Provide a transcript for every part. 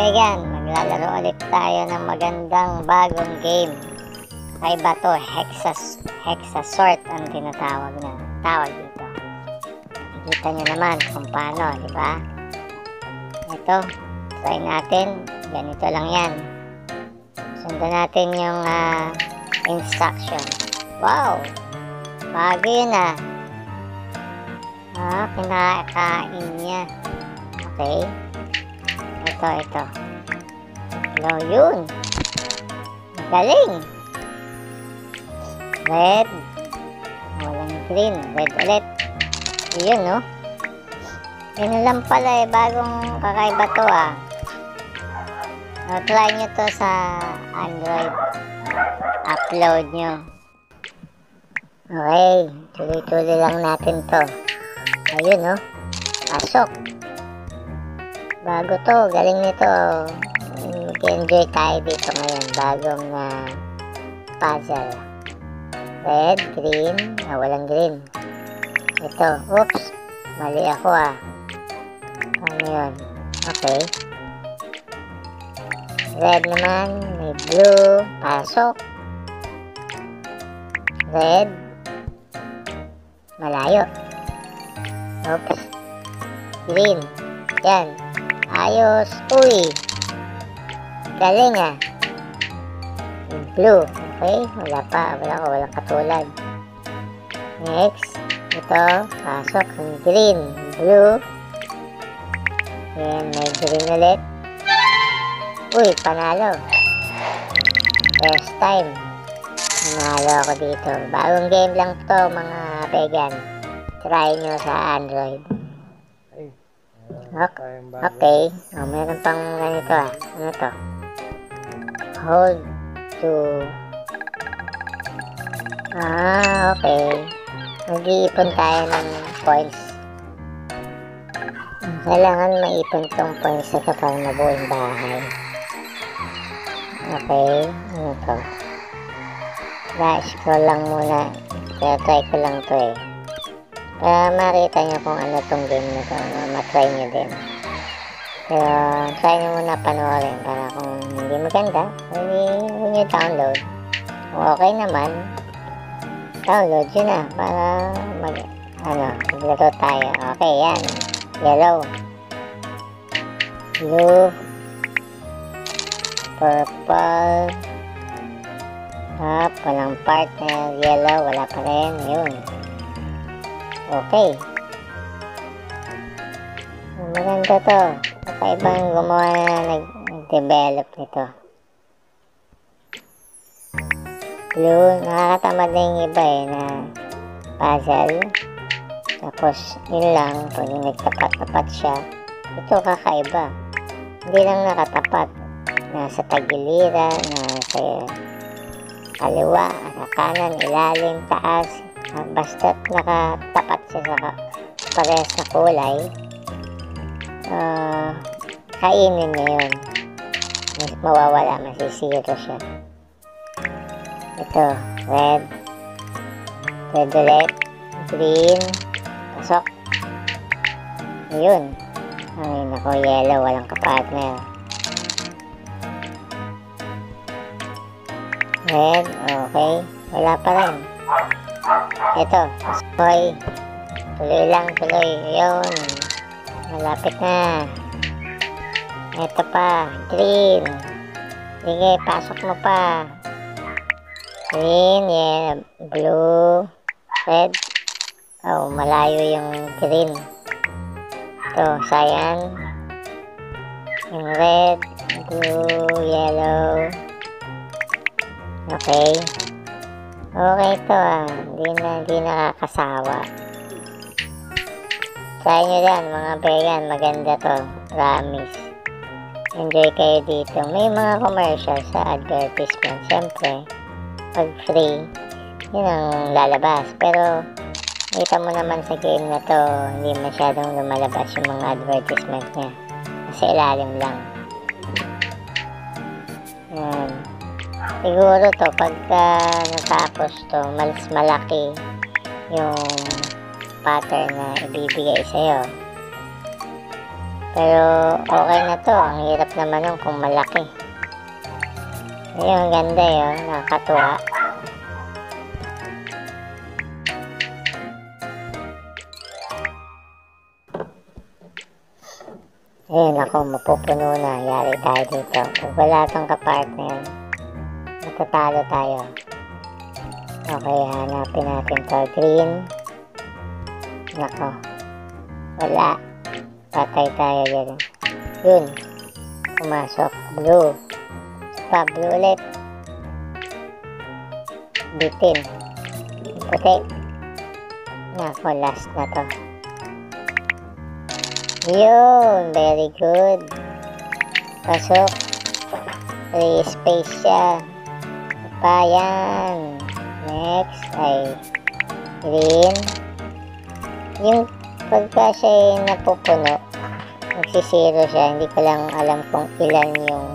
kaibigan, maglalaro ulit tayo ng magandang bagong game. Ay ba to? Hexasort ang tinatawag na tawag dito. Nakikita nyo naman kung paano, di ba? Ito, try natin. Ganito lang yan. Sundan natin yung instruction. Wow! Bago yun kinakain niya. Okay. Ito. Hello, yun. Galing. Red. Walang green. Red ulit. Yun, no? Yun lang pala bagong kakaiba to try nyo to sa Android. Upload nyo. Okay. Tuloy-tuloy lang natin to. Ayun, no? Pasok. Bago to, galing nito. Mag-enjoy tayo dito ngayon. Bagong puzzle. Red, green, walang green. Ito, oops, mali ako Ano yun? Okay. Red naman, may blue, pasok. Red, malayo. Oops, green, yan. Ayos. Uy. Galing Blue. Okay. Walang katulad. Next. Ito. Pasok. Green. Blue. Yan. May green ulit. Uy. Panalo. First time. Panalo ako dito. Bagong game lang to mga vegan. Try nyo sa Android. Okay. Meron pang ganito Ano to? Hold to... okay. Mag-iipon tayo ng points. Kailangan maipon tong points ito para mabuo yung bahay. Okay. Ano to? Scroll lang muna. Kaya try ko lang to para makita nyo kung ano tong game na to, matry nyo din. Pero try nyo muna panoorin para kung hindi maganda, huwag nyo download. Kung okay naman, download yun para maglaro tayo. Okay, yan. Yellow, blue, purple, walang partner, yellow, wala pa rin, yun. Okay. Maganda to. Kakaibang gumawa na nag-develop nito. Blue. Nakakatamad na yung iba na puzzle. Tapos, yun lang. Pag nagtapat-tapat siya. Ito kakaiba. Hindi lang nakatapat. Nasa tagiliran, nasa kaliwa, sa kanan, ilalim, taas. Basta't nakatapat siya sa parehas na kulay, kainin niya yun. Mawawala, masisiro siya. Ito, red ulit, green, pasok. Ayun. Ay nako, yellow, walang kapartner. Red, okay, wala pa rin. Ito, soy. Tuloy lang. Ayun. Malapit na. Ito pa. Green. Sige, pasok mo pa. Green, yeah. Blue. Red. Oh, malayo yung green. Ito, cyan. Yung red. Blue, yellow. Okay. Okay ito hindi nakakasawa. Try nyo yan mga vegan, maganda to. Promise. Enjoy kayo dito. May mga commercial sa advertisement. Siyempre, pag free, yun ang lalabas. Pero, kita mo naman sa game na to, hindi masyadong lumalabas yung mga advertisement niya. Kasi ilalim lang. Yan. Siguro to, pagka natapos to, mas malaki yung pattern na ibibigay sa'yo. Pero okay na to. Ang hirap naman nun kung malaki. Ayun, ang ganda yun. Nakakatuwa. Ayun ako, mapupuno na. Yari tayo dito. Pag wala itong kapartner, matatalo tayo. Okay, hanapin natin to. Green. Nako. Wala. Patay tayo dyan. Yun. Pumasok. Blue. Pa, blue ulit. Bitin. Puti. Nako, last na to. Yun. Very good. Pasok. Free space siya. Pa, yan. Next ay green. Yung pagka siya ay napupuno, nagsisiro siya. Hindi ko lang alam kung ilan yung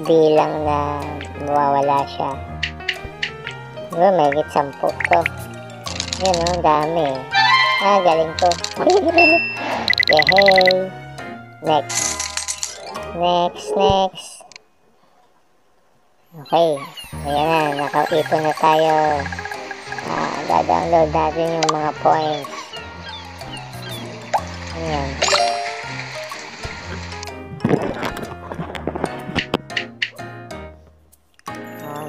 bilang na mawawala siya. Diba, may higit 10 to. Yan o, dami. Galing ko. Yehey. Next. Okay. Ayan na, nakaipon na tayo. Da-download natin yung mga points. Ayan.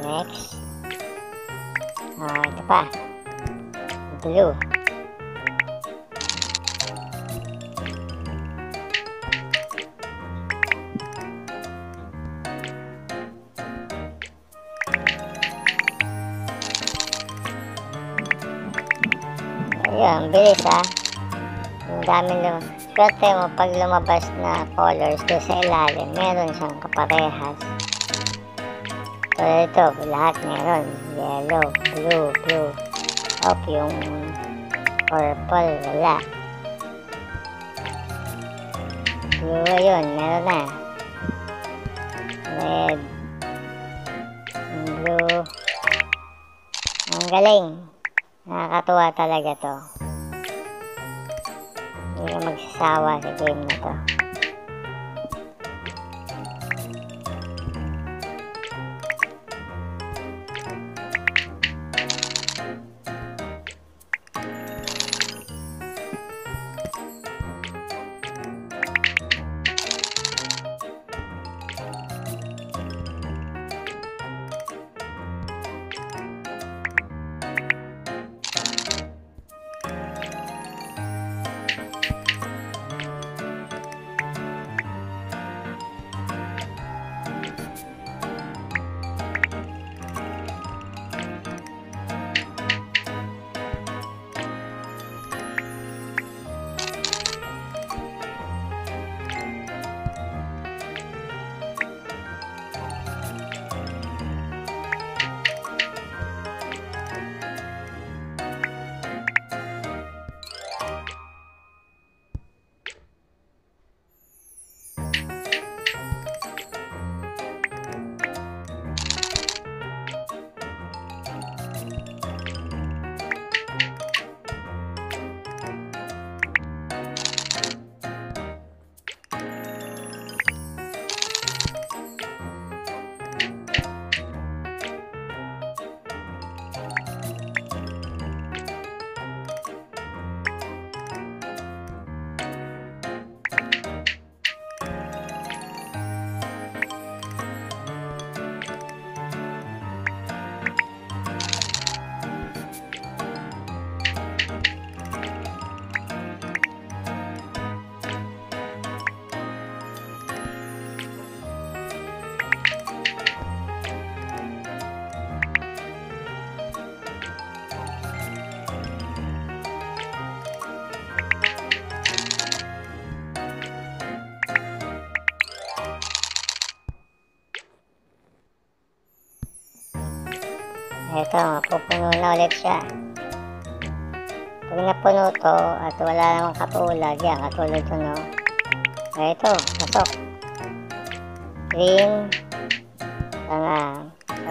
Next. Ito pa. Blue. Ayan, bilis ang dami naman. Swerte mo pag lumabas na colors doon sa ilalim, meron siyang kaparehas. So ito, lahat meron. Yellow, blue. Yung purple, wala. Blue, ayun, meron na. Red, blue. Ang galing. Nakakatuwa talaga to. Hindi ka magsasawa sa game na to. Ito, mapupuno na ulit siya. Pag napuno to at wala namang katulad, yan, katulad to, no? Ito, pasok. Green. Sana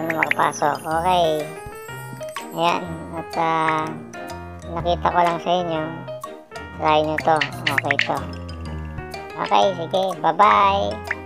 makapasok. Okay. Ayan. At nakita ko lang sa inyo. Try nyo to. Okay to. Okay, sige. Bye-bye.